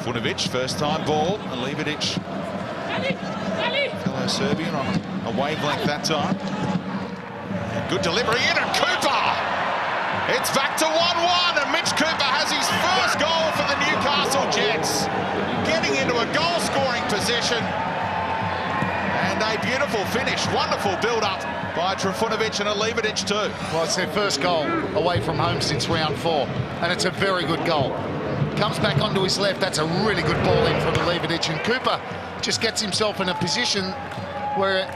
Trifunovic, first time ball, and Levidic, fellow Serbian, on a wavelength that time. Good delivery in, and Cooper! It's back to 1-1, and Mitch Cooper has his first goal for the Newcastle Jets, getting into a goal-scoring position. And a beautiful finish, wonderful build-up by Trifunovic and Levidic too. Well, it's their first goal away from home since round 4, and it's a very good goal. Comes back onto his left, that's a really good ball in from Levidic, and Cooper just gets himself in a position where,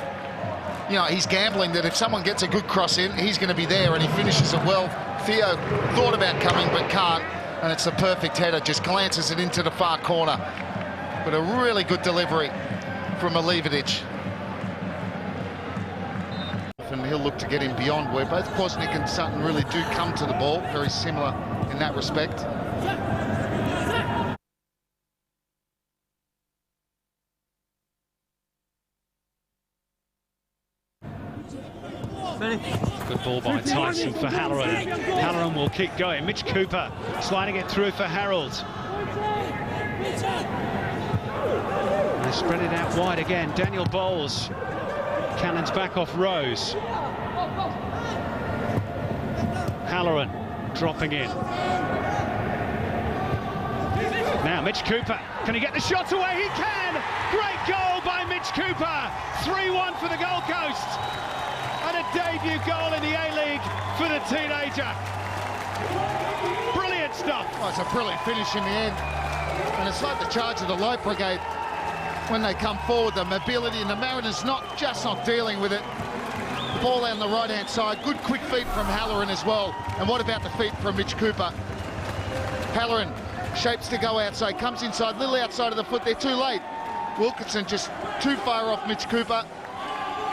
you know, he's gambling that if someone gets a good cross in, he's going to be there, and he finishes it well. Theo thought about coming but can't, and it's the perfect header, just glances it into the far corner. But a really good delivery from Levidic. And he'll look to get him beyond, where both Kwasnik and Sutton really do come to the ball, very similar in that respect. Good ball by Tyson for Halloran. Halloran will keep going. Mitch Cooper sliding it through for Harold. They spread it out wide again. Daniel Bowles. Cannon's back off Rose. Halloran dropping in. Now Mitch Cooper. Can he get the shot away? He can! Great goal by Mitch Cooper. 3-1 for the Gold Coast. And a debut goal in the A-League for the teenager. Brilliant stuff. Oh, it's a brilliant finish in the end. And it's like the charge of the Light Brigade when they come forward, the mobility, and the Mariners not dealing with it. The ball down the right-hand side. Good quick feet from Halloran as well. And what about the feet from Mitch Cooper? Halloran shapes to go outside, comes inside, little outside of the foot. They're too late. Wilkinson just too far off Mitch Cooper.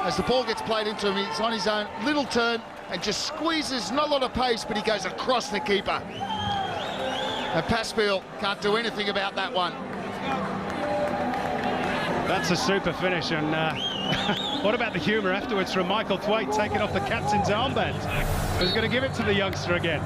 As the ball gets played into him, he's on his own, little turn, and just squeezes, not a lot of pace, but he goes across the keeper. And Passpiel can't do anything about that one. That's a super finish, and what about the humour afterwards from Michael Thwaite taking off the captain's armband? He's going to give it to the youngster again.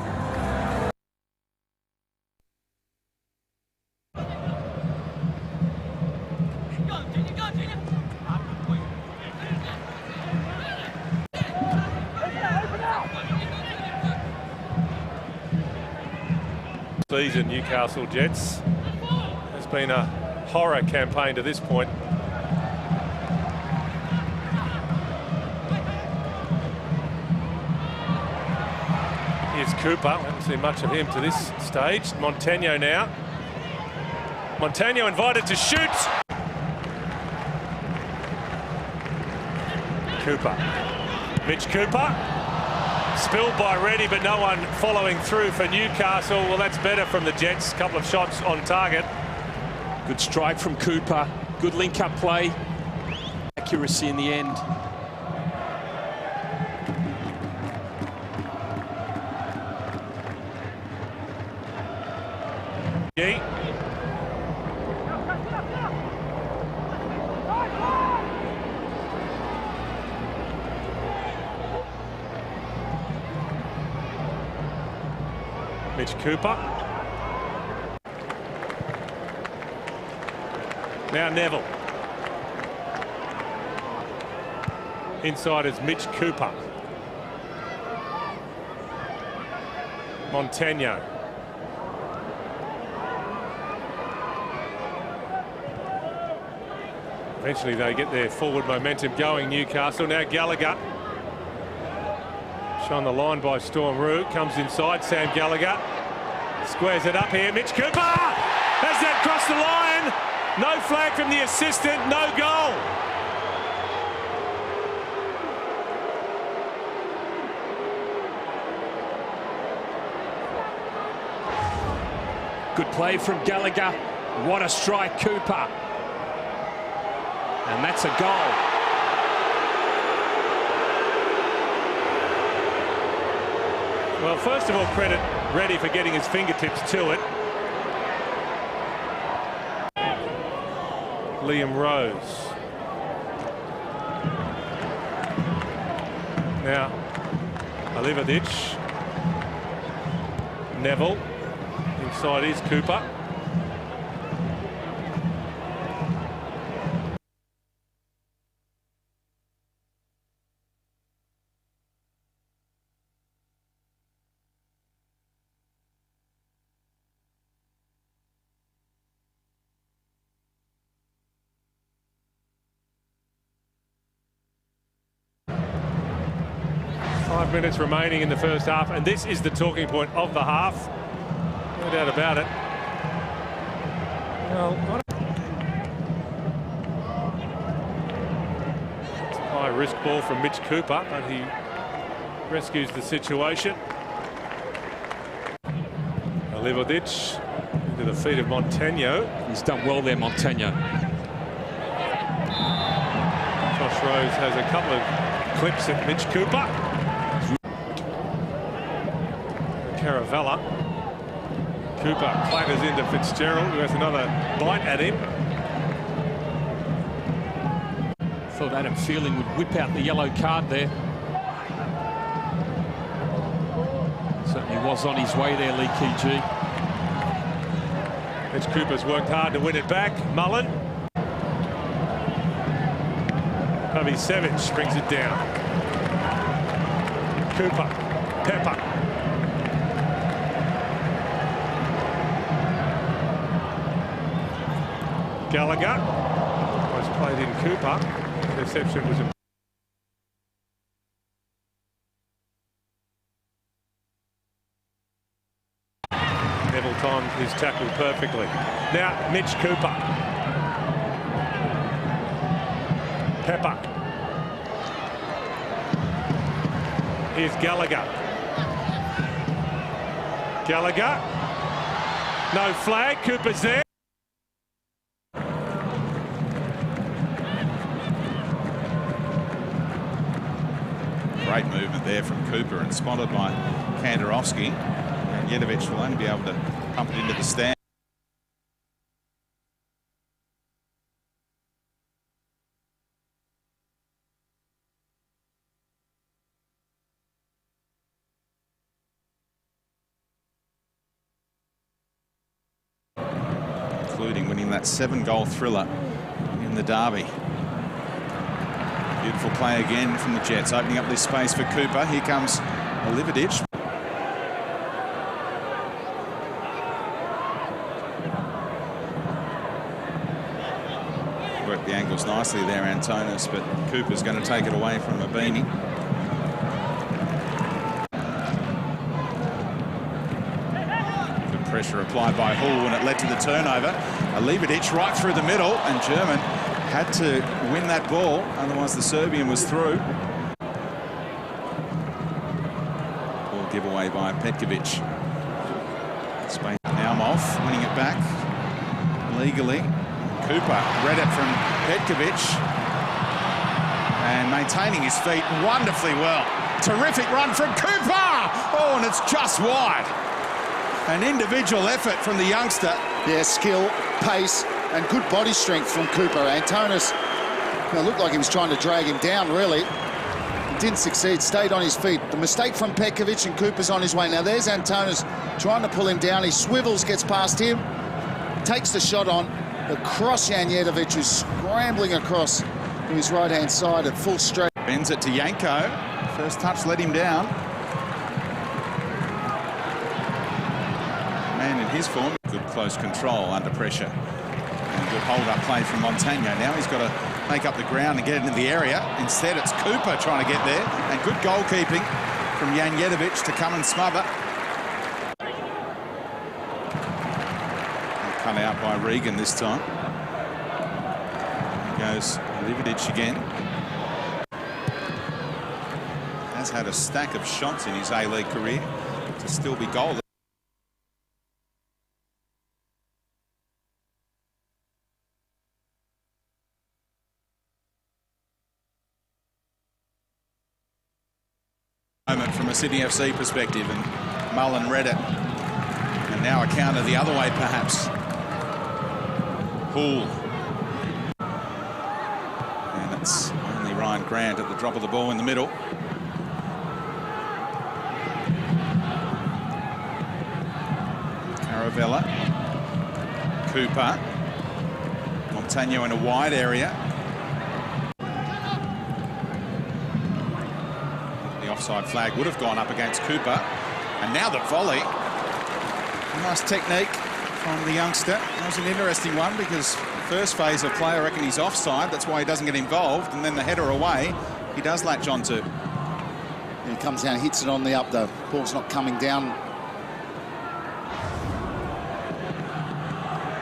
Season Newcastle Jets has been a horror campaign to this point. Here's Cooper. Haven't seen much of him to this stage. Montano now. Montano invited to shoot. Cooper. Mitch Cooper. Spilled by Reddy, but no one following through for Newcastle. Well, that's better from the Jets. Couple of shots on target. Good strike from Cooper. Good link-up play. Accuracy in the end. Mitch Cooper. Now Neville. Inside is Mitch Cooper. Montano. Eventually they get their forward momentum going, Newcastle. Now Gallagher. Shown the line by Storm Roux. Comes inside, Sam Gallagher. Squares it up here. Mitch Cooper has that crossed the line. No flag from the assistant, no goal. Good play from Gallagher. What a strike, Cooper. And that's a goal. Well, first of all, credit Reddy for getting his fingertips to it. Liam Rose. Now, Levidic. Neville. Inside is Cooper. 5 minutes remaining in the first half, and this is the talking point of the half. No doubt about it. Well, it's a high-risk ball from Mitch Cooper, but he rescues the situation. Livodic into the feet of Montano. He's done well there, Montano. Josh Rose has a couple of clips at Mitch Cooper. Caravella. Cooper clatters into Fitzgerald, who has another bite at him. Thought Adam Feeling would whip out the yellow card there. Certainly was on his way there, Lee Kee. Mitch Cooper's worked hard to win it back. Mullen. Savage brings it down. Cooper. Pepper. Gallagher. Was played in Cooper. Interception was a Neville timed his tackle perfectly. Now Mitch Cooper. Pepper. Here's Gallagher. Gallagher. No flag. Cooper's there. Great movement there from Cooper and spotted by Kandarowski. And Jedovic will only be able to pump it into the stand. Including winning that 7-goal thriller in the derby. Beautiful play again from the Jets, opening up this space for Cooper. Here comes Livodic. Worked the angles nicely there, Antonis, but Cooper's going to take it away from Mabini. Good pressure applied by Hull when it led to the turnover. Livodic right through the middle, and German had to win that ball, otherwise the Serbian was through. Ball giveaway by Petkovic. Spain Naumov winning it back legally. Cooper read it from Petkovic and maintaining his feet wonderfully well. Terrific run from Cooper! Oh, and it's just wide. An individual effort from the youngster. Yeah, skill, pace, and good body strength from Cooper. Antonis, it looked like he was trying to drag him down, really. Didn't succeed, stayed on his feet. The mistake from Petkovic, and Cooper's on his way. Now there's Antonis trying to pull him down. He swivels, gets past him, takes the shot on. Across Janjetovic, who's scrambling across to his right-hand side at full straight. Bends it to Yanko. First touch let him down. Man in his form. Good close control under pressure. And good hold-up play from Montano. Now he's got to make up the ground and get it into the area. Instead, it's Cooper trying to get there. And good goalkeeping from Janjetovic to come and smother. Cut out by Regan this time. Here goes Livodic again. Has had a stack of shots in his A-League career to still be goalless. Moment from a Sydney FC perspective, and Mullen read it. And now a counter the other way, perhaps. Poole. And it's only Ryan Grant at the drop of the ball in the middle. Caravella. Cooper. Montano in a wide area. The offside flag would have gone up against Cooper. And now the volley. Nice technique from the youngster. That was an interesting one because first phase of play, I reckon he's offside. That's why he doesn't get involved. And then the header away, he does latch onto. He comes down, hits it on the up, though. Ball's not coming down.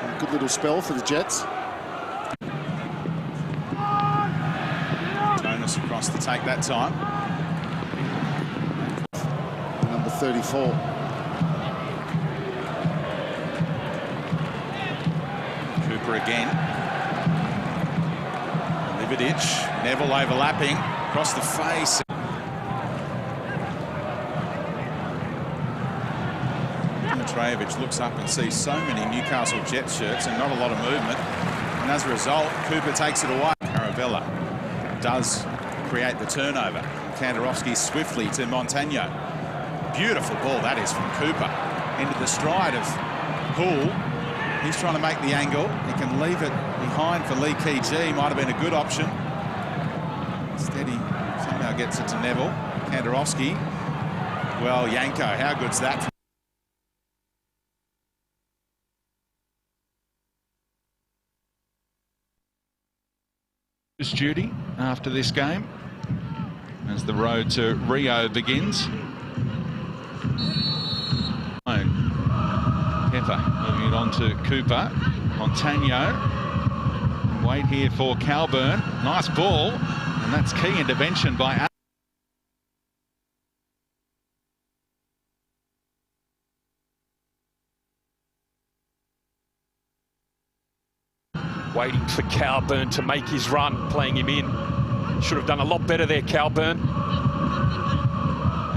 A good little spell for the Jets. Jonas across the take that time. Number 34. Cooper again. Liverdic, Neville overlapping across the face. Dimitrijevic looks up and sees so many Newcastle Jets shirts and not a lot of movement. And as a result, Cooper takes it away. Caravella does create the turnover. Kandarovski swiftly to Montagno. Beautiful ball that is from Cooper. Into the stride of Poole. He's trying to make the angle. He can leave it behind for Lee Kee-Jee. Might have been a good option. Instead, he somehow gets it to Neville. Kandarovski. Well, Yanko, how good's that? Duty after this game as the road to Rio begins. Pepper moving it on to Cooper. Montagno. Wait here for Calburn. Nice ball, and that's key intervention by Waiting for Calburn to make his run, playing him in. Should have done a lot better there, Calburn.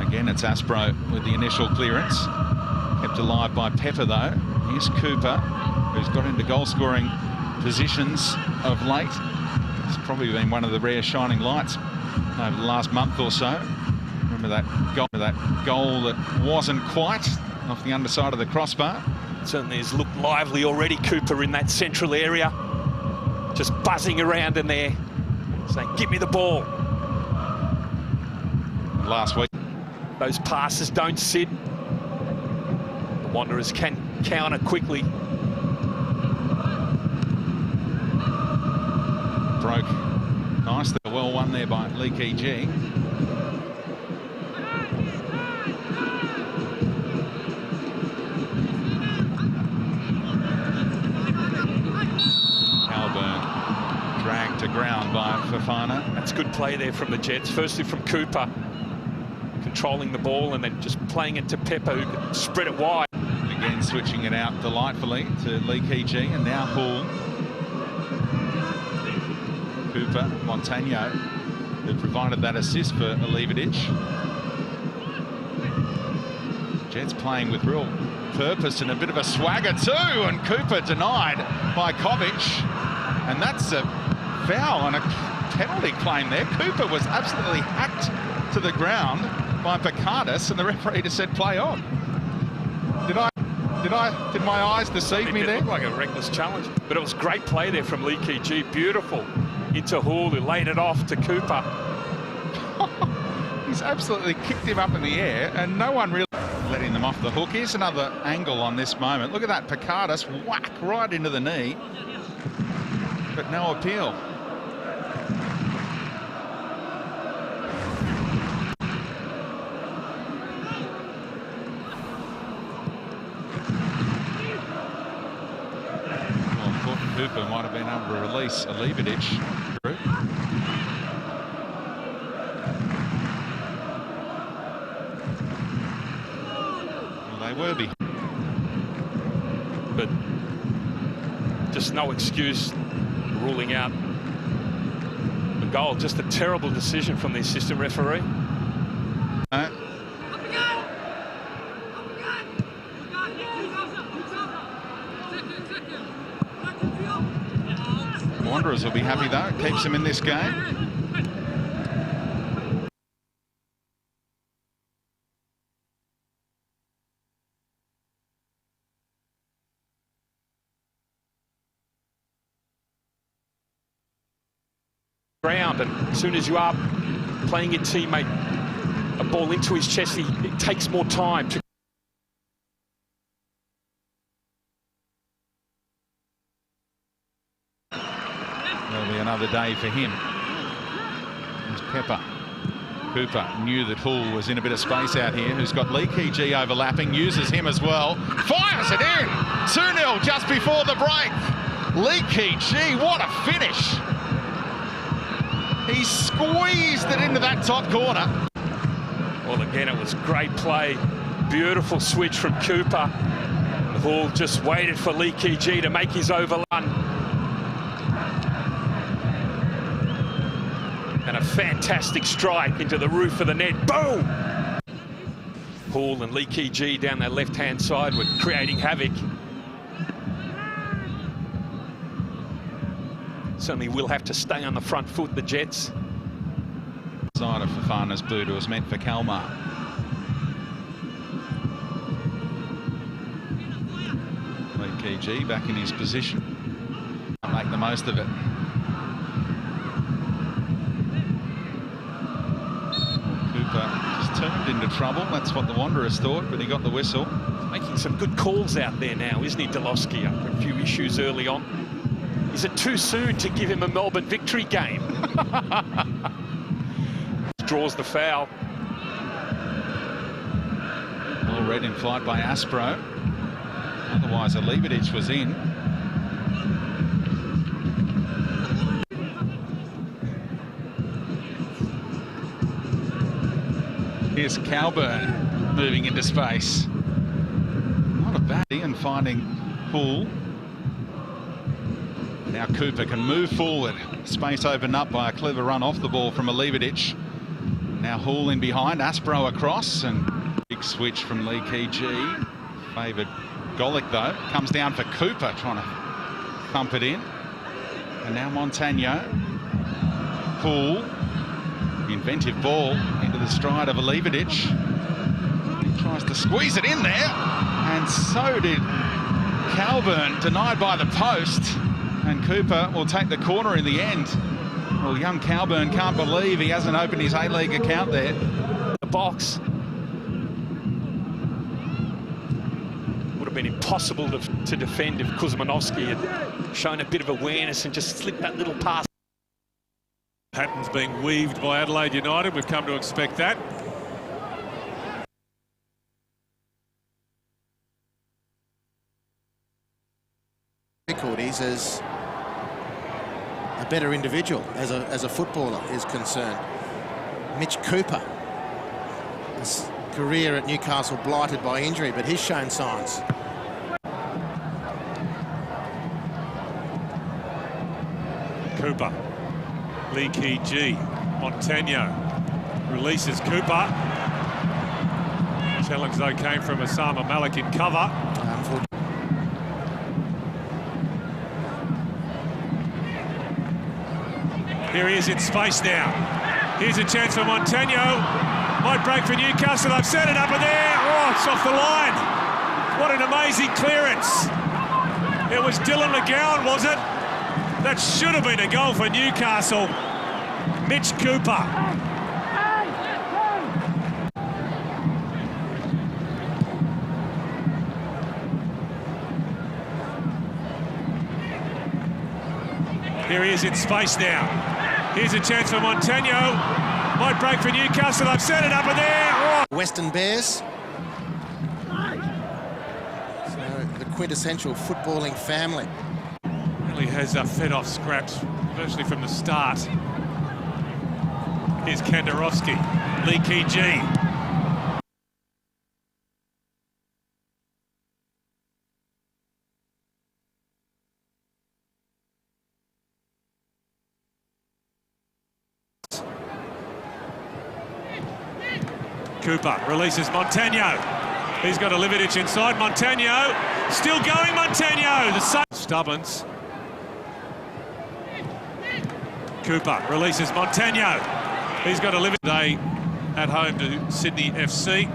Again, it's Aspro with the initial clearance. Kept alive by Pepper, though. Here's Cooper, who's got into goal-scoring positions of late. It's probably been one of the rare shining lights over the last month or so. Remember that goal that wasn't quite off the underside of the crossbar. Certainly has looked lively already, Cooper, in that central area. Just buzzing around in there, saying, "Give me the ball." Last week, those passes don't sit. The Wanderers can counter quickly. Broke nicely. Well won there by Lee Kee-Jee. Dragged to ground by Fofana. That's good play there from the Jets. Firstly from Cooper, controlling the ball and then just playing it to Pepper, who could spread it wide. Again, switching it out delightfully to Lee Kee-Jee, and now Hall. Cooper, Montagno, who provided that assist for Liverdic. Jets playing with real purpose and a bit of a swagger too, and Cooper denied by Kovic. And that's a foul and a penalty claim there. Cooper was absolutely hacked to the ground by Picardus, and the referee just said play on. Did my eyes deceive me there? It looked like a reckless challenge, but it was great play there from Lee Kee-Jee. Beautiful into Hall, who laid it off to Cooper. He's absolutely kicked him up in the air, and no one really letting them off the hook. Here's another angle on this moment. Look at that, Picardus whack right into the knee. But no appeal. Well, I thought Cooper might have been able to release Liverdic. Well, they were behind. But just no excuse ruling out the goal. Just a terrible decision from the assistant referee. Wanderers will be happy though. It keeps them in this game. Ground, and as soon as you are playing your teammate a ball into his chest, it takes more time to. There'll be another day for him. There's Pepper. Cooper knew that Hull was in a bit of space out here, who's got Lee Key overlapping, uses him as well. Fires it in! 2-0 just before the break. Lee Key, what a finish! He squeezed it into that top corner. Well, again, it was great play. Beautiful switch from Cooper. Hall just waited for Lee Key to make his overrun. And a fantastic strike into the roof of the net. Boom! Hall and Lee Key down that left-hand side were creating havoc. Certainly will have to stay on the front foot, the Jets. Side of Fafana's boot, it was meant for Kalmar. Lee Key back in his position. Can't make the most of it. Cooper just turned into trouble. That's what the Wanderers thought, but he got the whistle. Making some good calls out there now, isn't he, Dolowski? After a few issues early on. Is it too soon to give him a Melbourne victory game? Draws the foul. Well read in flight by Aspro. Otherwise, Alividic was in. Here's Calburn moving into space. Not a bad and finding Hull. Now Cooper can move forward. Space opened up by a clever run off the ball from Alividic. Now Hull in behind, Aspro across, and big switch from Lee Key. Favoured Golic though. Comes down for Cooper, trying to thump it in. And now Montagno. Hull. Inventive ball into the stride of Alividic. He tries to squeeze it in there. And so did Calburn, denied by the post. And Cooper will take the corner in the end. Well, young Calburn can't believe he hasn't opened his A-League account there. The box. Would have been impossible to defend if Kuzmanovsky had shown a bit of awareness and just slipped that little pass. Patterns being weaved by Adelaide United. We've come to expect that. Difficulties as a better individual, as a footballer is concerned. Mitch Cooper, his career at Newcastle blighted by injury, but he's shown signs. Cooper, Lee Key, Montagno releases Cooper. Challenge though came from Osama Malik in cover. Here he is in space now. Here's a chance for Montagno. Might break for Newcastle. They've set it up and there. Oh, it's off the line. What an amazing clearance. It was Dylan McGowan, was it? That should have been a goal for Newcastle. Mitch Cooper. Here he is in space now. Here's a chance for Montagno. Might break for Newcastle. They've set it up and there. Oh. Western Bears. So the quintessential footballing family. Really has fed off scraps virtually from the start. Here's Kandarovski. Lee Key. Cooper releases Montagno. He's got Alividic inside. Montagno still going. Montagno, the same. Stubbins. Cooper releases Montagno. He's got Alividic today at home to Sydney FC.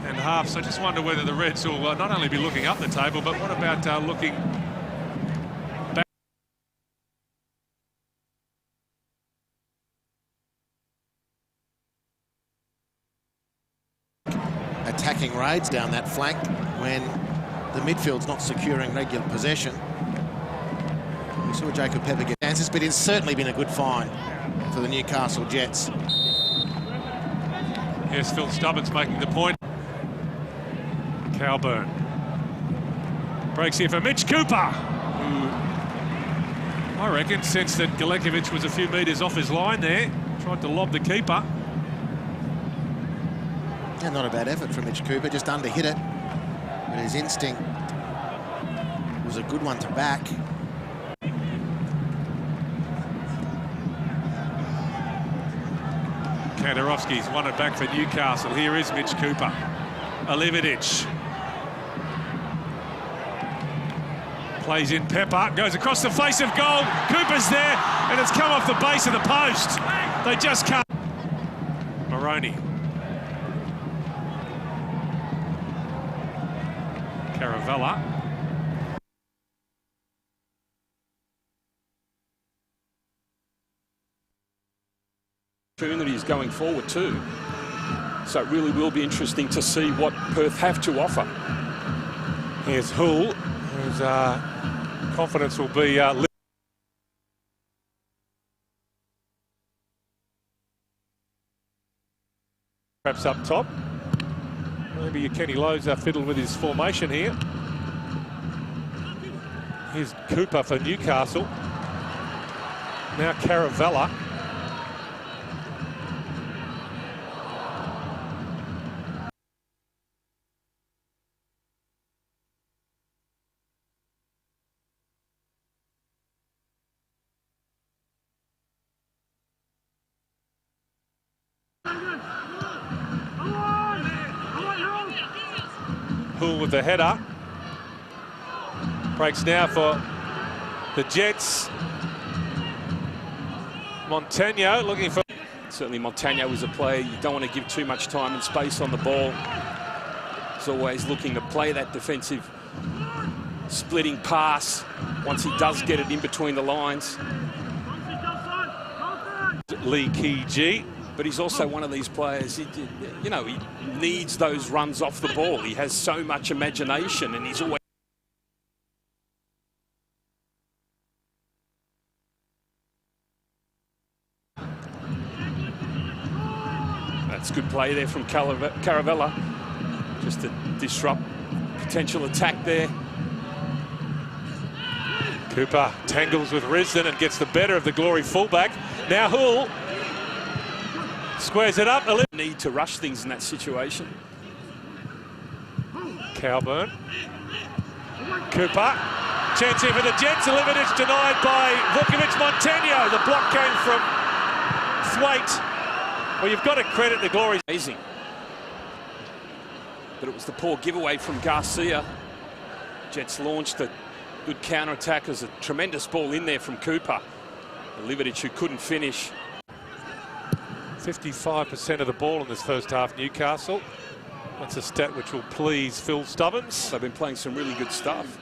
And half. So I just wonder whether the Reds will not only be looking up the table, but what about looking back? Attacking raids down that flank when the midfield's not securing regular possession. We saw Jacob Pepper get chances, but it's certainly been a good find for the Newcastle Jets. Here's Phil Stubbins making the point. Calburn. Breaks here for Mitch Cooper, who I reckon sensed that Galekovic was a few metres off his line there. Tried to lob the keeper. Yeah, not a bad effort from Mitch Cooper, just under-hit it. But his instinct was a good one to back. Kandarovski's won it back for Newcastle. Here is Mitch Cooper. Alividic. Plays in Pepper, goes across the face of goal. Cooper's there, and it's come off the base of the post. They just can't. Maroney. Caravella. Opportunities going forward too. So it really will be interesting to see what Perth have to offer. Here's Hull, whose confidence will be perhaps up top. Maybe Kenny Lowe's fiddled with his formation here. Here's Cooper for Newcastle. Now Caravella. Hull with the header. Breaks now for the Jets. Montano looking for... Certainly Montano is a player you don't want to give too much time and space on the ball. He's always looking to play that defensive splitting pass once he does get it in between the lines. Lee Key. But he's also one of these players, he needs those runs off the ball. He has so much imagination, and he's always... That's good play there from Caravella, just to disrupt potential attack there. Cooper tangles with Risdon and gets the better of the Glory fullback. Now Hull squares it up. Need to rush things in that situation. Calburn. Cooper. Chance here for the Jets. Alividic denied by Vukovic. Montano. The block came from Thwaite. Well, you've got to credit the Glory. Amazing. But it was the poor giveaway from Garcia. Jets launched a good counter-attack. There's a tremendous ball in there from Cooper. Alividic, who couldn't finish. 55% of the ball in this first half, Newcastle. That's a stat which will please Phil Stubbins. They've been playing some really good stuff.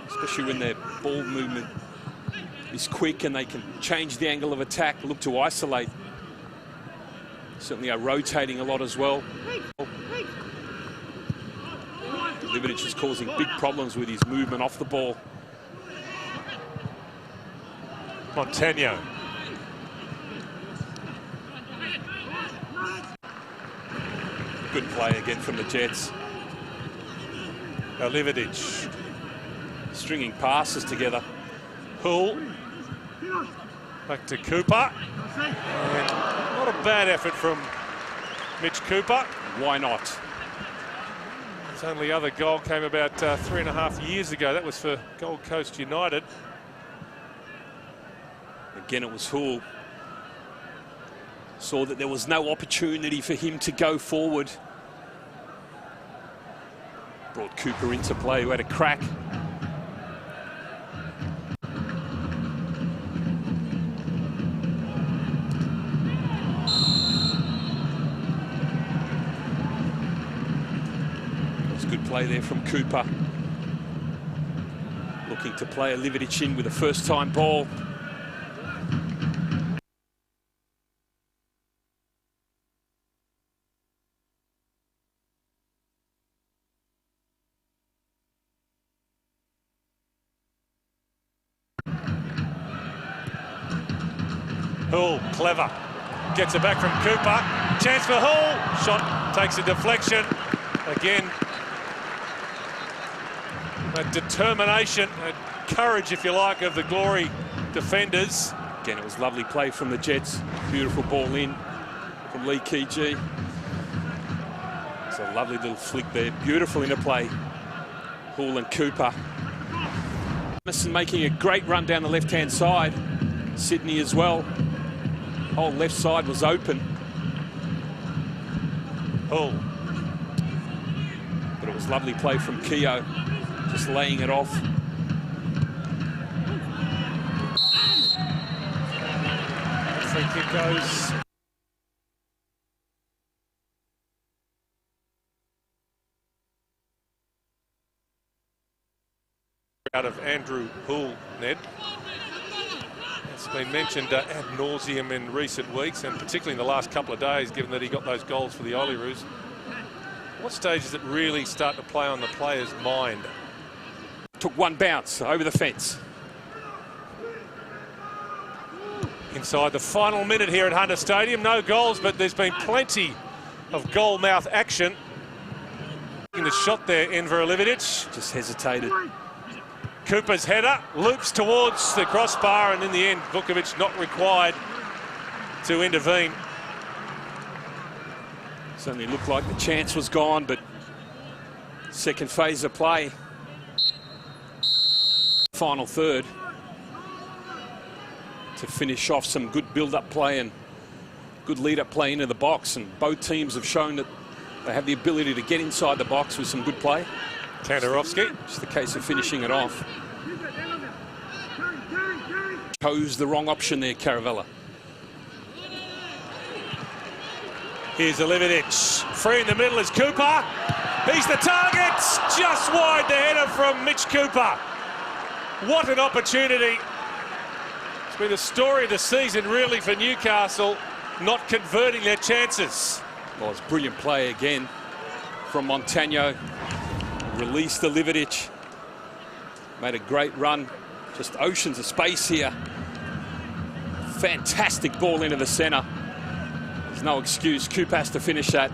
Especially when their ball movement is quick and they can change the angle of attack, look to isolate. Certainly are rotating a lot as well. Alividic is causing big problems with his movement off the ball. Montano. Good play again from the Jets. Alividic. Stringing passes together. Hull. Back to Cooper. And not a bad effort from Mitch Cooper. Why not? His only other goal came about 3.5 years ago. That was for Gold Coast United. Again, it was Hull. Saw that there was no opportunity for him to go forward. Brought Cooper into play, who had a crack. It was good play there from Cooper. Looking to play Alividic in with a first-time ball. Hull, clever. Gets it back from Cooper. Chance for Hull. Shot takes a deflection. Again, a determination, a courage, if you like, of the Glory defenders. Again, it was lovely play from the Jets. Beautiful ball in from Lee Kee-Gee. It's a lovely little flick there. Beautiful interplay. Hull and Cooper. Jamison making a great run down the left-hand side. Sydney as well. Whole left side was open. Hull. But it was lovely play from Keogh, just laying it off. Free kick goes. Out of Andrew Hull, Ned. It's been mentioned ad nauseum in recent weeks, and particularly in the last couple of days, given that he got those goals for the Oileroos. What stage does it really start to play on the player's mind? Took one bounce over the fence. Inside the final minute here at Hunter Stadium, no goals, but there's been plenty of goal mouth action. In the shot there, Enver Lividic. Just hesitated. Cooper's header loops towards the crossbar, and in the end, Vukovic not required to intervene. Certainly looked like the chance was gone, but second phase of play. Final third. To finish off some good build-up play and good lead-up play into the box, and both teams have shown that they have the ability to get inside the box with some good play. Tanderovski. Just the case of finishing it off. Chose the wrong option there, Caravella. Here's Lividic. Free in the middle is Cooper. He's the target. Just wide the header from Mitch Cooper. What an opportunity. It's been the story of the season, really, for Newcastle, not converting their chances. Well, it's brilliant play again from Montano. Released the Lividic. Made a great run. Just oceans of space here. Fantastic ball into the centre. There's no excuse. Cooper has to finish that.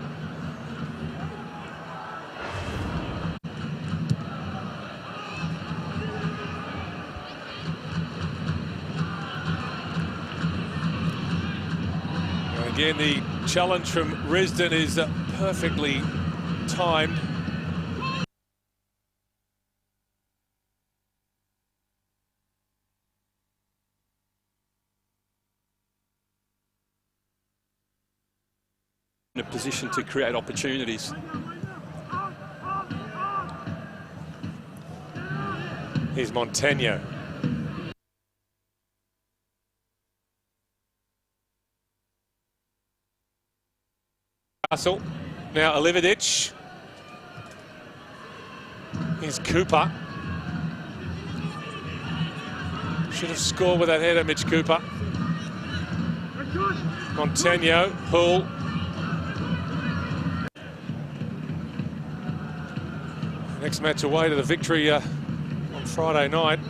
And again, the challenge from Risdon is perfectly timed. In a position to create opportunities. Here's Montano. Castle. Now Lividic. Here's Cooper. Should have scored with that header, Mitch Cooper. Montano, Hull. Next match away to the victory on Friday night.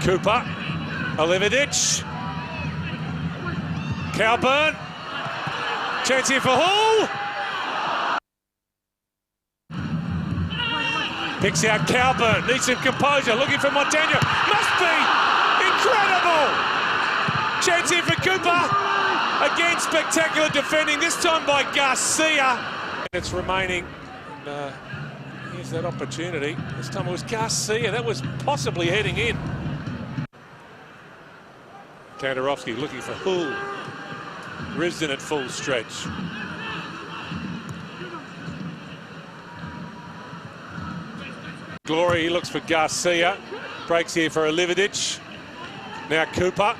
Cooper, Lividic. Cowburn. Chance here for Hull. Picks out Cowburn. Needs some composure. Looking for Montano. Must be incredible. Chance here for Cooper. Again, spectacular defending, this time by Garcia. It's remaining. Here's that opportunity. This time it was Garcia. That was possibly heading in. Tanderovski looking for Hull. Risdon at full stretch. Glory, he looks for Garcia. Breaks here for Lividic. Now Cooper.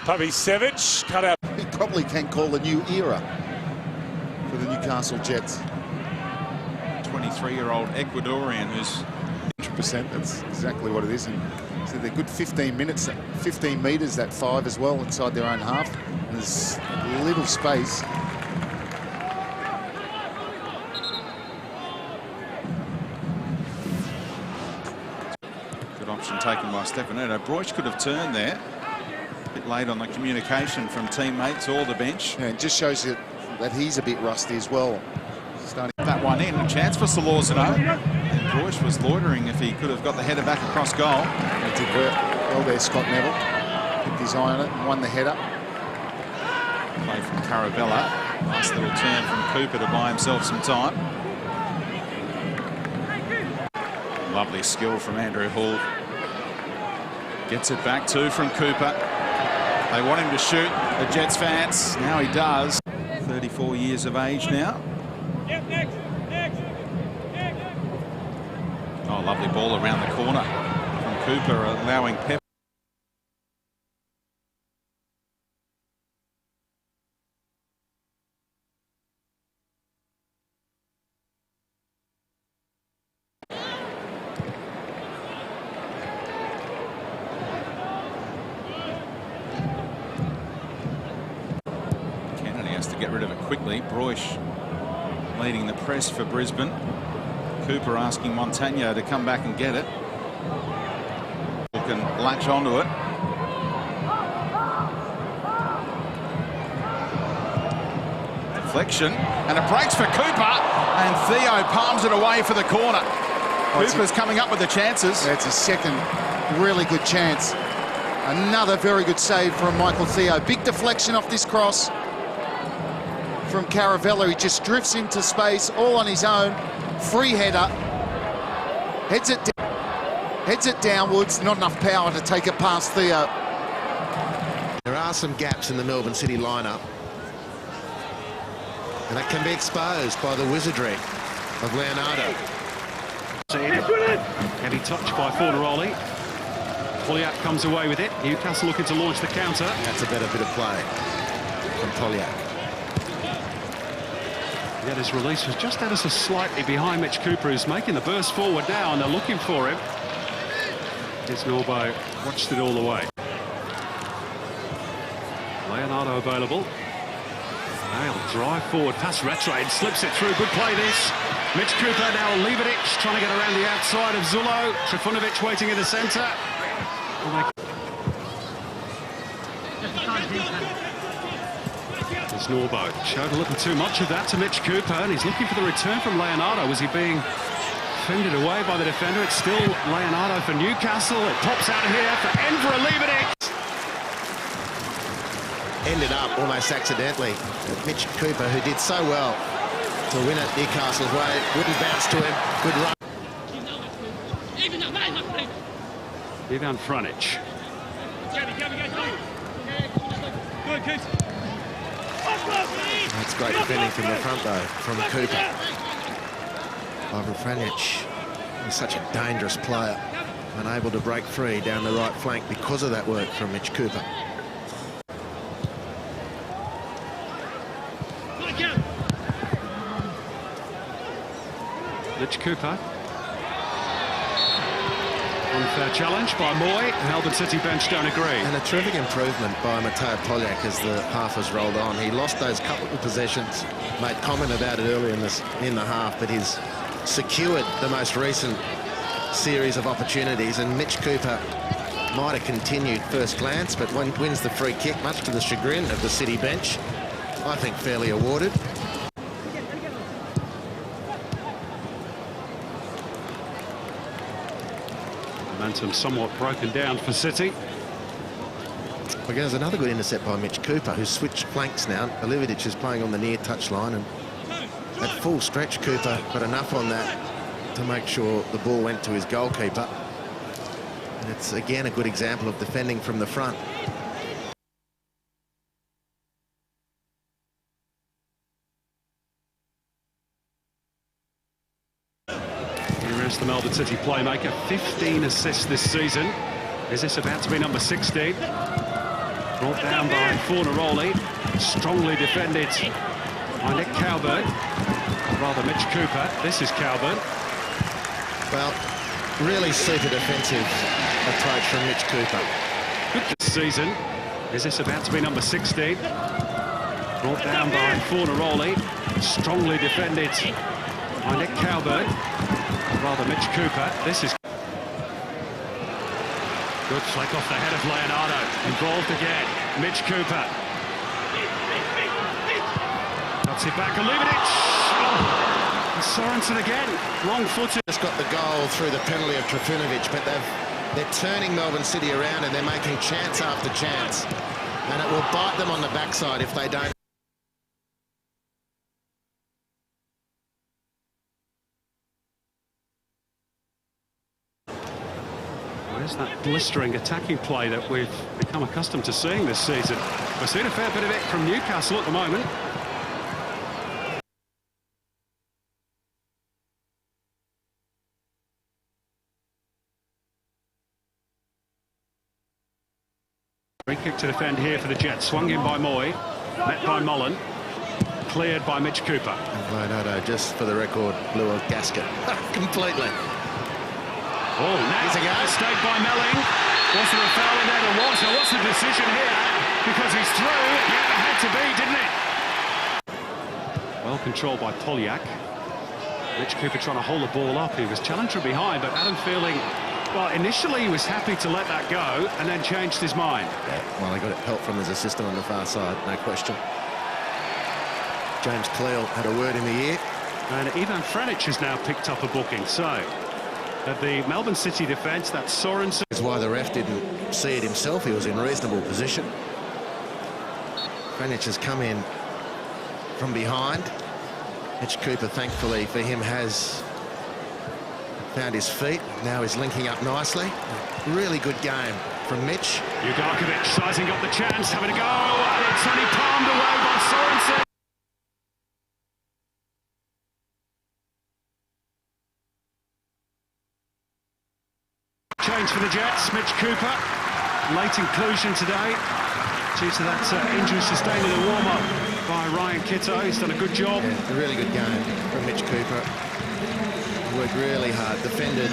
Pavicevic cut out. He probably can call a new era for the Newcastle Jets. 23-year-old Ecuadorian who's 100%, that's exactly what it is. And so they're good 15 minutes, 15 metres, that 5 as well, inside their own half. And there's little space. option taken by Stefanuto. Broich could have turned there. A bit late on the communication from teammates or the bench. Yeah, it just shows you that he's a bit rusty as well. Starting that one in, a chance for Solorzano. And Broich was loitering if he could have got the header back across goal. He did well there, Scott Neville. Kept his eye on it and won the header. Play from Caravella. Nice little turn from Cooper to buy himself some time. Lovely skill from Andrew Hall. Gets it back too from Cooper. They want him to shoot, the Jets fans. Now he does. 34 years of age now. Oh, lovely ball around the corner from Cooper, allowing Pep. To get rid of it quickly. Broich leading the press for Brisbane. Cooper asking Montagno to come back and get it. Can latch onto it. Deflection, and it breaks for Cooper, and Theo palms it away for the corner. Cooper's coming up with the chances. That's his second really good chance. Another very good save from Michael Theo. Big deflection off this cross from Caravella. He just drifts into space all on his own. Free header. Heads it downwards. Not enough power to take it past Theo. There are some gaps in the Melbourne City lineup, and that can be exposed by the wizardry of Leonardo. Heavy touch by Fornaroli. Poliak comes away with it. Newcastle looking to launch the counter. That's a better bit of play from Poliak. Yet his release was just ever so slightly behind Mitch Cooper, who's making the burst forward now, and they're looking for him. Here's Norbo, watched it all the way. Leonardo available. They'll drive forward past Rattray and slips it through. Good play this. Mitch Cooper now Leverich trying to get around the outside of Zullo. Trifunovic waiting in the centre. There's Norbo. Showed a little too much of that to Mitch Cooper, and he's looking for the return from Leonardo. Was he being fended away by the defender? It's still Leonardo for Newcastle. It pops out of here for Enver Leverich. Ended up almost accidentally. Mitch Cooper, who did so well to win it Newcastle's way, wouldn't bounce to him. Good run. Ivan Franic. That's great defending from the front, though, from Cooper. Ivan Franic is such a dangerous player, unable to break free down the right flank because of that work from Mitch Cooper. Mitch Cooper. Unfair challenge by Moy. Melbourne City bench don't agree. And a terrific improvement by Mateo Poliak as the half has rolled on. He lost those couple of possessions, made comment about it earlier in the half, but he's secured the most recent series of opportunities, and Mitch Cooper might have continued first glance, but wins the free kick, much to the chagrin of the City bench. I think fairly awarded. Momentum somewhat broken down for City. Again, there's another good intercept by Mitch Cooper, who's switched flanks now. Leverich is playing on the near touch line, and at full stretch, Cooper got enough on that to make sure the ball went to his goalkeeper. And it's again a good example of defending from the front. The Melbourne City playmaker, 15 assists this season. Is this about to be number 16? Brought down by Fornaroli, strongly defended by Nick Cowburn, rather Mitch Cooper. This is Cowburn. Well, really super defensive approach from Mitch Cooper. Good this season. Is this about to be number 16? Brought down by Fornaroli, strongly defended by Nick Cowburn. Rather Mitch Cooper. This is Good flick off the head of Leonardo. Involved again. Mitch Cooper. Cuts it back. Olivinic. Oh. And Sorensen again. Wrong footed. Just got the goal through the penalty of Trifunovic, but they're turning Melbourne City around and they're making chance after chance. And it will bite them on the backside if they don't. Where's that blistering attacking play that we've become accustomed to seeing this season? We're seeing a fair bit of it from Newcastle at the moment. Free kick to defend here for the Jets. Swung in by Moy, met by Mullen, cleared by Mitch Cooper. And Leonardo, just for the record, blew a gasket completely. Oh, now mistake by Melling. Was there a foul in there? There was. Now what's the decision here? Because he's through. Yeah, it had to be, didn't it? Well controlled by Polyak. Mitch Cooper trying to hold the ball up. He was challenged from behind, but Adam feeling, well, initially he was happy to let that go and then changed his mind. Yeah, well, he got help from his assistant on the far side, no question. James Cleal had a word in the ear. And Ivan Franic has now picked up a booking. So, at the Melbourne City defence, that's Sorensen. That's why the ref didn't see it himself. He was in reasonable position. Franic has come in from behind. Mitch Cooper, thankfully for him, has found his feet. Now he's linking up nicely. Really good game from Mitch. Ugarkovic sizing up the chance, having a go, and it's only palmed away by Sorensen. Change for the Jets, Mitch Cooper. Late inclusion today due to that injury sustained in the warm-up by Ryan Kitto. He's done a good job. Yeah, a really good game from Mitch Cooper. He worked really hard, defended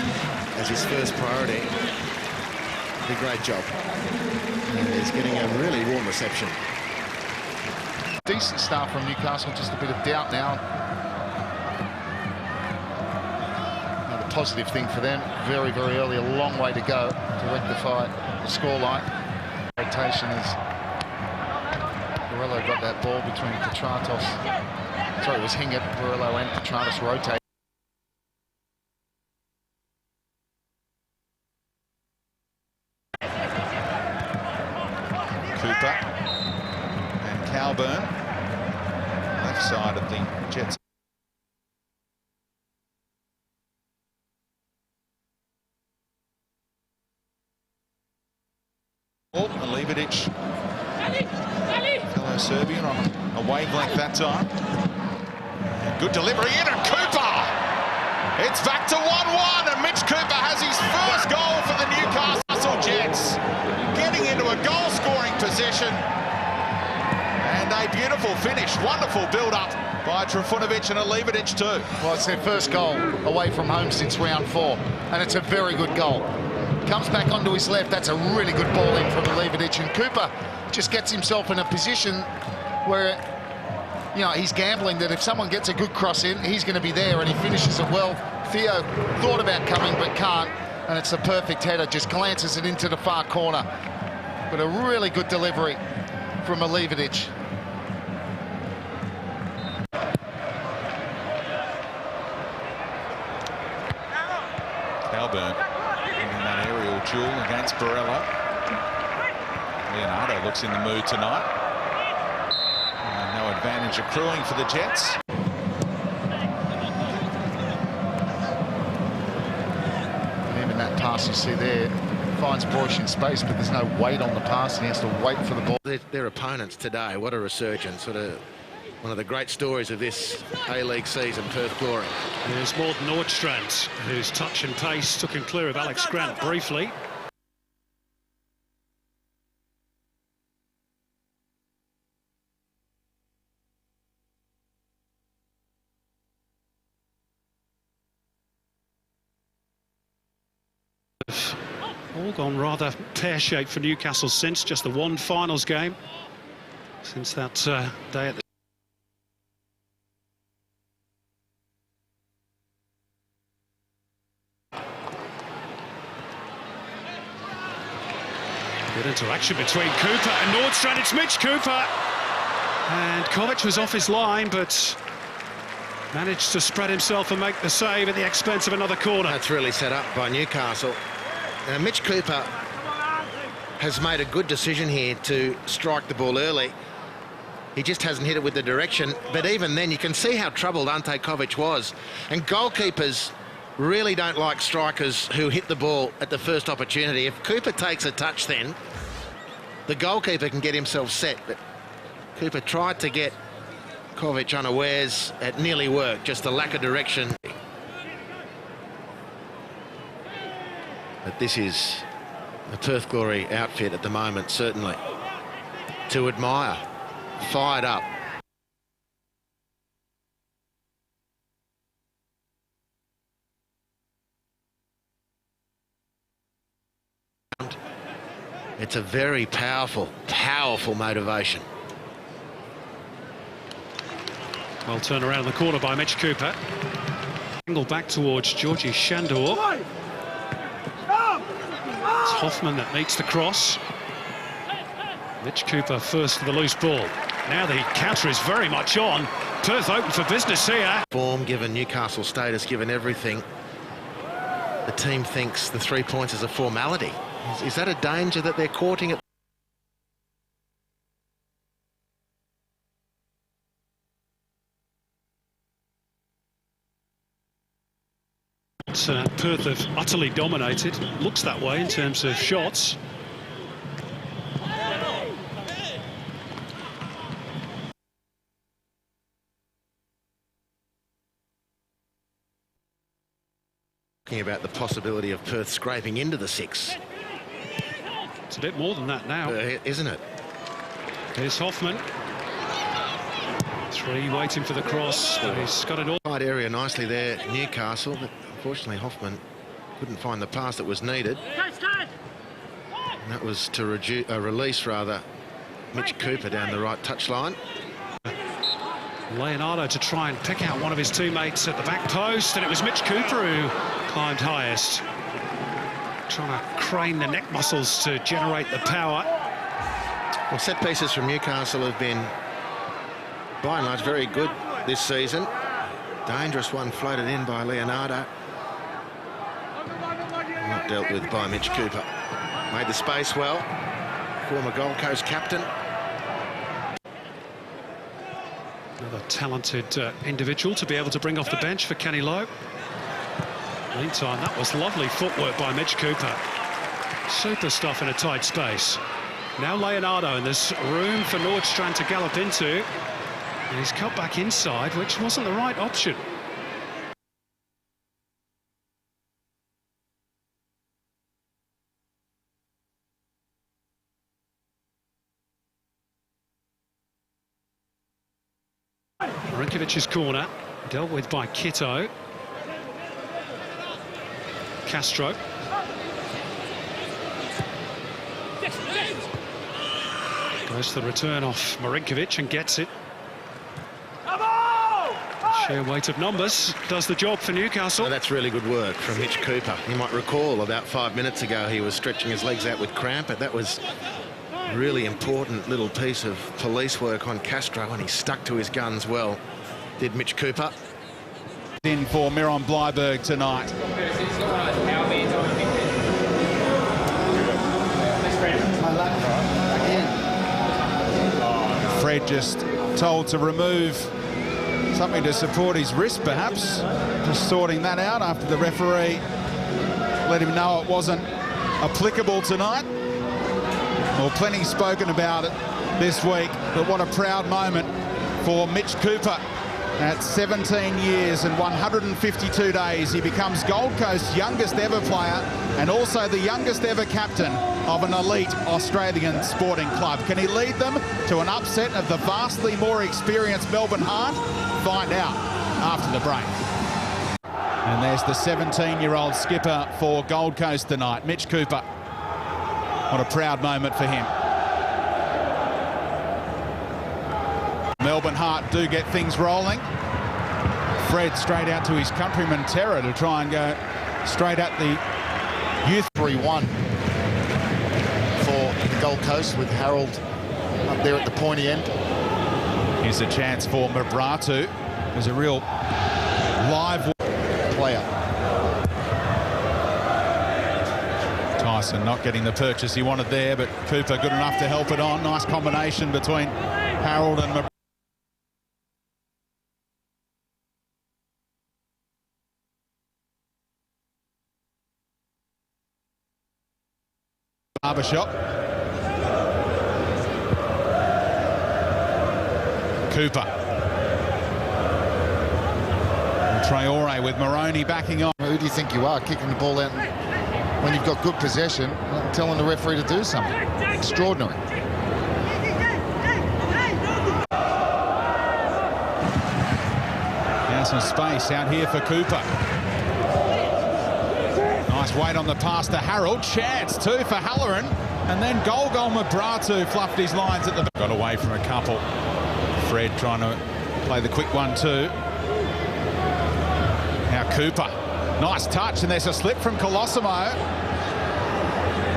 as his first priority. Did a great job. And he's getting a really warm reception. Decent start from Newcastle, just a bit of doubt now. The positive thing for them, very, very early, a long way to go to rectify the scoreline. Rotation as Borrello got that ball between Petratos. Sorry, it was Hingett, Borrello and Petratos rotate. Cooper and Calburn, left side of the Jets. Olivinic, fellow Serbian on a wavelength that time. Good delivery in, and Cooper! It's back to 1-1, and Mitch Cooper has his first goal for the Newcastle Jets. Getting into a goal-scoring position. And a beautiful finish. Wonderful build-up by Trifunovic and Olivinic too. Well, it's their first goal away from home since round 4, and it's a very good goal. Comes back onto his left. That's a really good ball in from Olivinic, and Cooper just gets himself in a position where, you know, he's gambling that if someone gets a good cross in, he's going to be there, and he finishes it well. Theo thought about coming but can't, and it's a perfect header, just glances it into the far corner. But a really good delivery from Olivinic. Calburn in that aerial duel against Borrello. Leonardo looks in the mood tonight. No advantage accruing for the Jets. And even that pass you see there finds Broish in space, but there's no weight on the pass, and he has to wait for the ball. Their opponents today, what a resurgence. Sort of one of the great stories of this A-League season, Perth Glory. There's Morten Nordstrand, whose touch and pace took him clear of Alex Grant briefly. All gone rather pear-shaped for Newcastle since just the one finals game. Since that day at the Good interaction between Cooper and Nordstrand. It's Mitch Cooper. And Kovic was off his line, but managed to spread himself and make the save at the expense of another corner. That's really set up by Newcastle. Now, Mitch Cooper has made a good decision here to strike the ball early. He just hasn't hit it with the direction, but even then you can see how troubled Ante Kovic was. And goalkeepers really don't like strikers who hit the ball at the first opportunity. If Cooper takes a touch then, the goalkeeper can get himself set. But Cooper tried to get Kovic unawares. It nearly worked, just the lack of direction. But this is a Perth Glory outfit at the moment, certainly, to admire. Fired up. It's a very powerful, powerful motivation. Well turned around in the corner by Mitch Cooper. Angle back towards Georgie Shandor. It's Hoffman that meets the cross. Mitch Cooper first for the loose ball. Now the counter is very much on. Perth open for business here. Form, given Newcastle status, given everything, the team thinks the 3 points is a formality. Is that a danger that they're courting it? Perth have utterly dominated. Looks that way in terms of shots. Talking about the possibility of Perth scraping into the 6. It's a bit more than that now. Isn't it? Here's Hoffman. 3 waiting for the cross, but he's got it all. Wide area nicely there, Newcastle, but unfortunately Hoffman couldn't find the pass that was needed. And that was to release, rather, Mitch Cooper down the right touchline. Leonardo to try and pick out one of his teammates at the back post, and it was Mitch Cooper who climbed highest. Trying to crane the neck muscles to generate the power. Well, set pieces from Newcastle have been, by and large, very good this season. Dangerous one floated in by Leonardo. Not dealt with by Mitch Cooper. Made the space well. Former Gold Coast captain. Another talented individual to be able to bring off the bench for Kenny Lowe. Meantime, that was lovely footwork by Mitch Cooper. Super stuff in a tight space. Now Leonardo, and there's room for Nordstrand to gallop into. And he's cut back inside, which wasn't the right option. Marinkovic's corner, dealt with by Kitto. Castro. Goes to the return off Marinkovic and gets it. Sheer weight of numbers does the job for Newcastle. Well, that's really good work from Mitch Cooper. You might recall about 5 minutes ago he was stretching his legs out with cramp, but that was a really important little piece of police work on Castro, and he stuck to his guns well, did Mitch Cooper. In for Miron Bleiberg tonight. Fred just told to remove something to support his wrist, perhaps. Just sorting that out after the referee let him know it wasn't applicable tonight. Well, plenty spoken about it this week, but what a proud moment for Mitch Cooper. At 17 years and 152 days, he becomes Gold Coast's youngest ever player and also the youngest ever captain of an elite Australian sporting club. Can he lead them to an upset of the vastly more experienced Melbourne Heart? Find out after the break. And there's the 17-year-old skipper for Gold Coast tonight, Mitch Cooper. What a proud moment for him. Melbourne Heart do get things rolling. Fred straight out to his countryman Terror to try and go straight at the youth. 3-1 for Gold Coast with Harold up there at the pointy end. Here's a chance for Mabratu. There's a real live player. Tyson not getting the purchase he wanted there, but Cooper good enough to help it on. Nice combination between Harold and Mabratu. Barbershop. Cooper. And Traore with Moroney backing on. Who do you think you are, kicking the ball out when you've got good possession and telling the referee to do something? Extraordinary. Now some space out here for Cooper. Nice weight on the pass to Harold. Chance too for Halloran. And then goal Mabratu fluffed his lines at the... Got away from a couple. Fred trying to play the quick one too. Now Cooper. Nice touch, and there's a slip from Colosimo.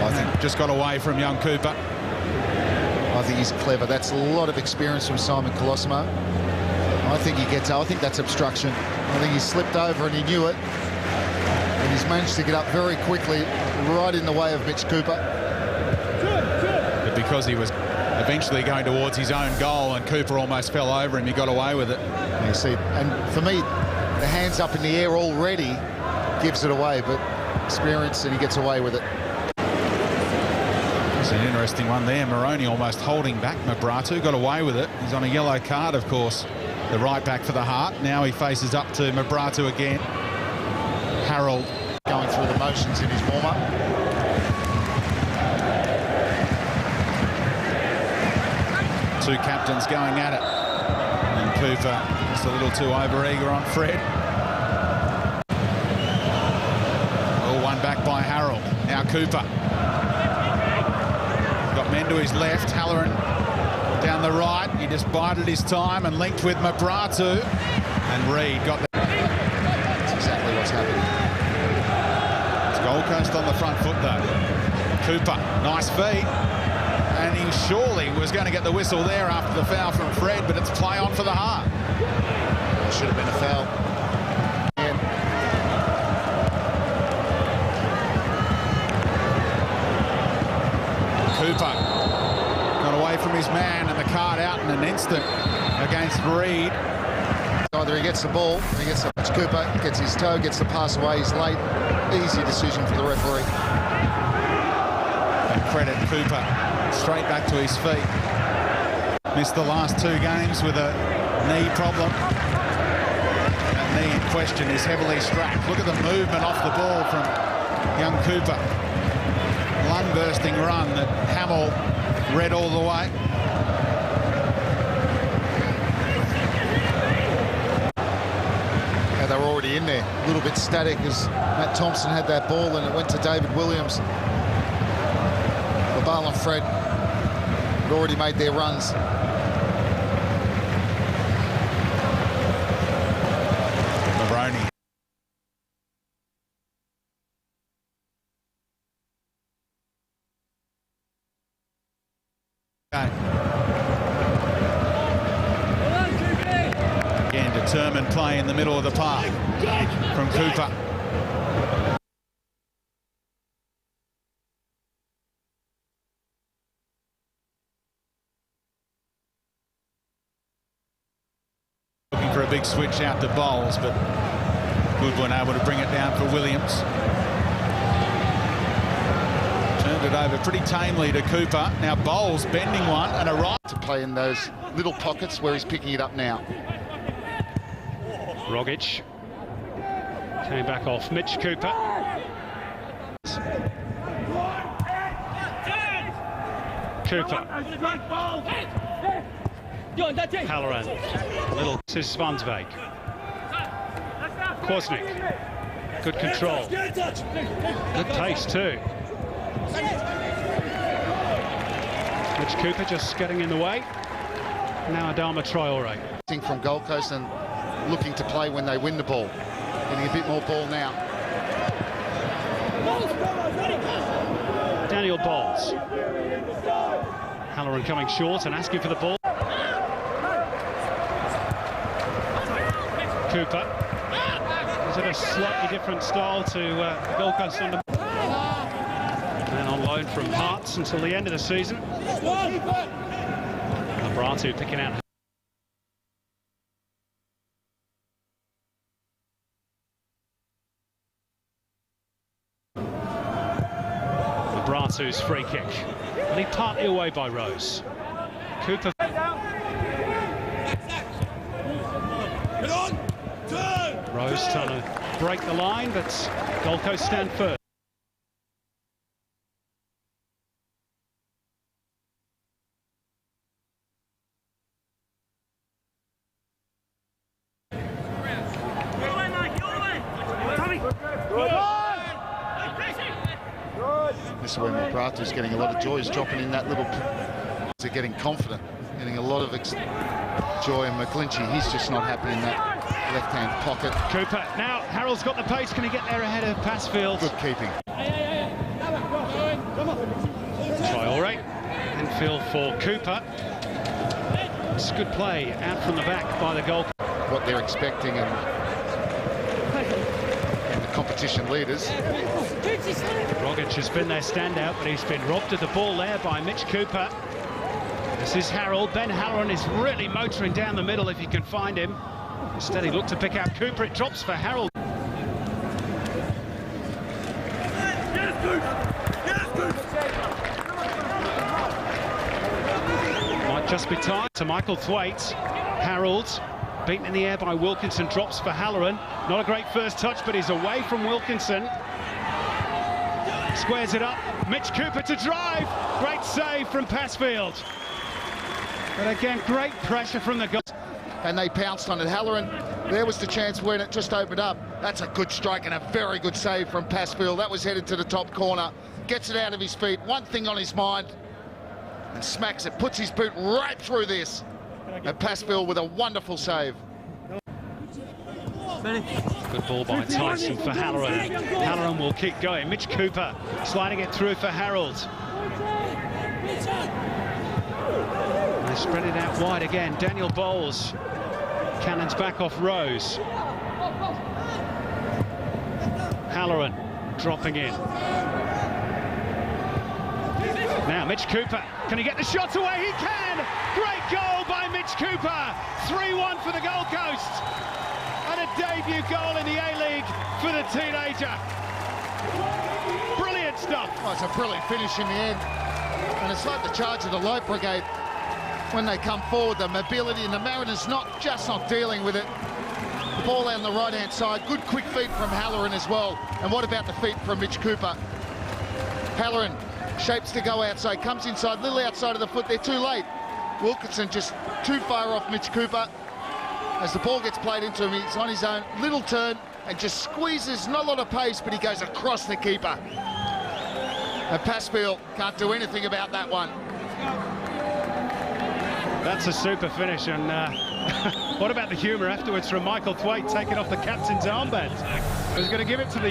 I think just got away from young Cooper. I think he's clever. That's a lot of experience from Simon Colosimo. I think he gets out. I think that's obstruction. I think he slipped over and he knew it. And he's managed to get up very quickly, right in the way of Mitch Cooper. But because he was eventually going towards his own goal and Cooper almost fell over him, he got away with it. You see, and for me, the hands up in the air already gives it away, but experience and he gets away with it. It's an interesting one there. Moroney almost holding back Mabratu, got away with it. He's on a yellow card, of course. The right back for the Heart. Now he faces up to Mabratu again. Harold going through the motions in his warm-up. Two captains going at it. And Cooper just a little too over-eager on Fred. All one back by Harold. Now Cooper. Got men to his left. Halloran down the right. He just bided his time and linked with Mabratu. And Reid got the... That's exactly what's happening. It's Gold Coast on the front foot though. Cooper, nice feet. And he surely was going to get the whistle there after the foul from Fred, but it's play on for the Heart. It should have been a foul. Cooper got away from his man and the card out in an instant against Reid. Either he gets the ball, or he gets the... Cooper gets his toe, gets the pass away, he's late. Easy decision for the referee. And credit Cooper straight back to his feet. Missed the last two games with a knee problem. That knee in question is heavily strapped. Look at the movement off the ball from young Cooper. Lung-bursting run that Hamill read all the way. Yeah, they were already in there. A little bit static as Matt Thompson had that ball and it went to David Williams. Babal and Fred had already made their runs. Moroney. Again, determined play in the middle of the park from Cooper. Looking for a big switch out to Bowles, but Goodwin able to bring it down for Williams. Turned it over pretty tamely to Cooper. Now Bowles bending one and a right. To play in those little pockets where he's picking it up now. Rogic came back off Mitch Cooper. Cooper. Halloran. Little to Svansvik. Kwasnik. Good control. Good pace too. Mitch Cooper just getting in the way. Now Adama Traore. From Gold Coast and looking to play when they win the ball. Getting a bit more ball now. Daniel Bowles. Halloran coming short and asking for the ball. Cooper. Is it a slightly different style to the Gold Coast under? And on loan from Hearts until the end of the season. Bratu picking out. Bratu's free kick. And he partly away by Rose. Cooper. Rose trying to break the line, but Gold Coast stand first. This is where Bratu's getting a lot of joy. He's dropping in that little... They're getting confident, getting a lot of joy. And McGlinchey, he's just not happy in that left-hand pocket. Cooper, now Harold's got the pace. Can he get there ahead of Passfield? Good keeping. Traore, infield for Cooper. It's a good play out from the back by the goal. What they're expecting and the competition leaders. Rogic has been their standout, but he's been robbed of the ball there by Mitch Cooper. This is Harold. Ben Halloran is really motoring down the middle if he can find him. Instead, he looked to pick out Cooper. It drops for Harold. Might just be time to Michael Thwaite. Harold, beaten in the air by Wilkinson, drops for Halloran. Not a great first touch, but he's away from Wilkinson. Squares it up. Mitch Cooper to drive. Great save from Passfield. But again, great pressure from the goal. And they pounced on it. Halloran, there was the chance when it just opened up. That's a good strike and a very good save from Passfield. That was headed to the top corner. Gets it out of his feet. One thing on his mind. And smacks it. Puts his boot right through this. And Passfield with a wonderful save. Good ball by Tyson for Halloran. Halloran will keep going. Mitch Cooper sliding it through for Harold. They spread it out wide again. Daniel Bowles. Cannons back off Rose. Halloran dropping in. Now Mitch Cooper. Can he get the shot away? He can! Great goal by Mitch Cooper. 3-1 for the Gold Coast. And a debut goal in the A-League for the teenager. Brilliant stuff. Oh, it's a brilliant finish in the end. And it's like the charge of the Light Brigade. When they come forward, the mobility, and the Mariners not dealing with it. The ball on the right-hand side. Good quick feet from Halloran as well. And what about the feet from Mitch Cooper? Halloran shapes to go outside, comes inside, little outside of the foot. They're too late. Wilkinson just too far off Mitch Cooper. As the ball gets played into him, he's on his own, little turn, and just squeezes, not a lot of pace, but he goes across the keeper. And Passfield can't do anything about that one. That's a super finish, and what about the humour afterwards from Michael Thwaite taking off the captain's armband? He's going to give it to the...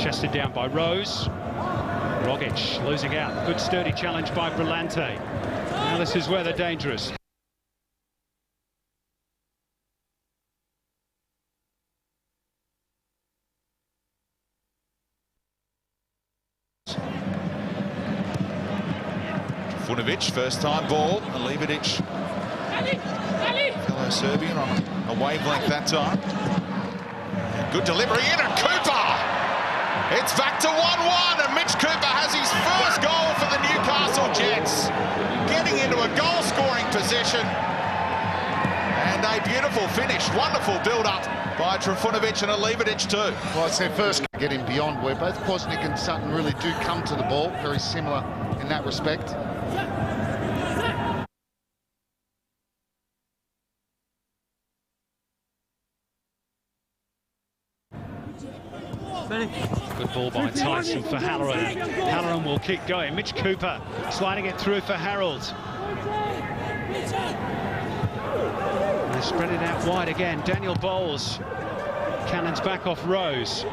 Chested down by Rose. Rogic losing out. Good sturdy challenge by Brillante. Now this is where they're dangerous. Trifunovic, first time ball, and Levidic, fellow Serbian, on a wavelength that time. Good delivery in, and Cooper! It's back to 1-1, and Mitch Cooper has his first goal for the Newcastle Jets. Getting into a goal-scoring position. And a beautiful finish, wonderful build-up by Trifunovic and a Levidic too. Well, it's their first getting beyond, where both Kwasnik and Sutton really do come to the ball, very similar in that respect. Good ball by Tyson for Halloran. Halloran will keep going. Mitch Cooper sliding it through for Harold. They spread it out wide again. Daniel Bowles. Cannons back off Rose.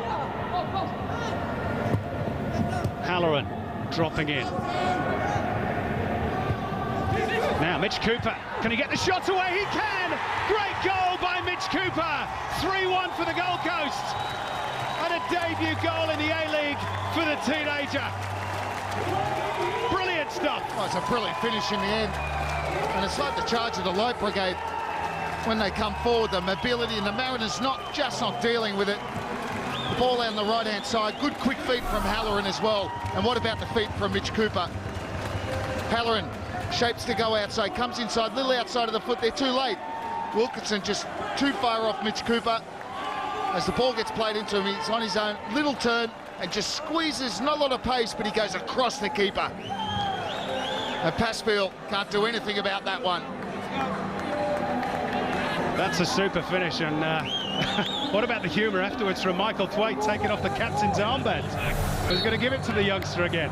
Halloran dropping in. Now Mitch Cooper, can he get the shot away? He can! Great goal by Mitch Cooper. 3-1 for the Gold Coast. And a debut goal in the A-League for the teenager. Brilliant stuff. Oh, it's a brilliant finish in the end. And it's like the charge of the Light Brigade when they come forward, the mobility, and the Mariners not dealing with it. The ball on the right-hand side, good quick feet from Halloran as well. And what about the feet from Mitch Cooper? Halloran shapes to go outside, comes inside, little outside of the foot, they're too late. Wilkinson just too far off Mitch Cooper. As the ball gets played into him, he's on his own, little turn, and just squeezes, not a lot of pace, but he goes across the keeper. And Pasfield can't do anything about that one. That's a super finish, and what about the humour afterwards from Michael Thwaite taking off the captain's armband? He's going to give it to the youngster again.